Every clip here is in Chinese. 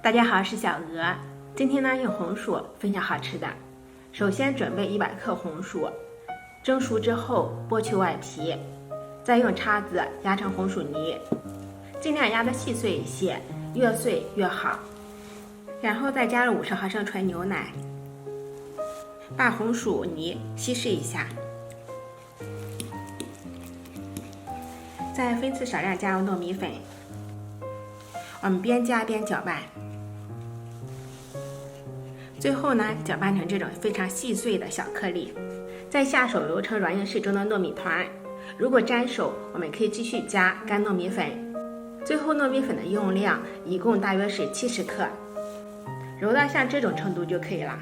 大家好，我是小鹅。今天呢，用红薯分享好吃的。首先准备100克红薯，蒸熟之后剥去外皮，再用叉子压成红薯泥，尽量压得细碎一些，越碎越好。然后再加入50毫升纯牛奶，把红薯泥稀释一下，再分次少量加入糯米粉。我们边加边搅拌，最后呢，搅拌成这种非常细碎的小颗粒，再下手揉成软硬适中的糯米团。如果粘手，我们可以继续加干糯米粉。最后糯米粉的用量一共大约是70克，揉到像这种程度就可以了。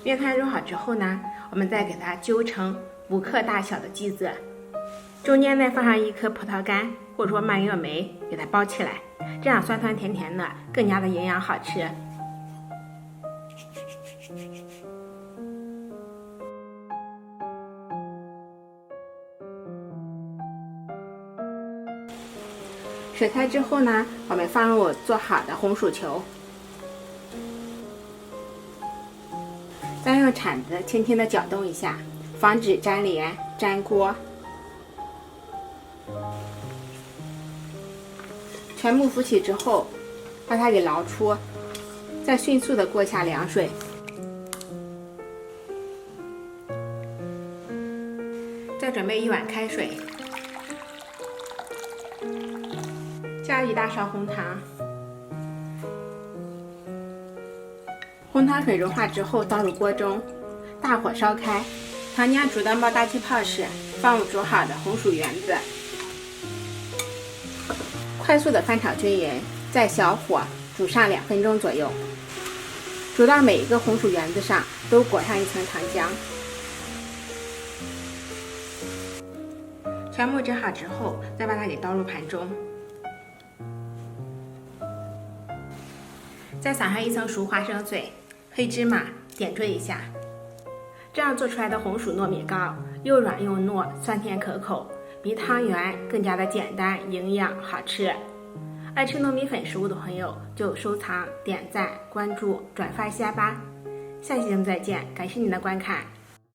面团揉好之后呢，我们再给它揪成5克大小的剂子，中间再放上1颗葡萄干或者说蔓越莓，给它包起来，这样酸酸甜甜的，更加的营养好吃。水开之后呢，我们放入做好的红薯球，再用铲子轻轻的搅动一下，防止粘连粘锅。全部浮起之后，把它给捞出，再迅速的过下凉水。再准备1碗开水，加1大勺红糖，红糖水融化之后倒入锅中，大火烧开，糖浆煮到冒大气泡时，放入煮好的红薯圆子，快速的翻炒均匀，在小火煮上2分钟左右，煮到每一个红薯圆子上都裹上一层糖浆。全部蒸好之后，再把它给倒入盘中，再撒上1层熟花生碎、黑芝麻，点缀一下。这样做出来的红薯糯米糕又软又糯，酸甜可口，比汤圆更加的简单、营养、好吃。爱吃糯米粉食物的朋友就收藏、点赞、关注、转发一下吧。下期节目再见，感谢您的观看。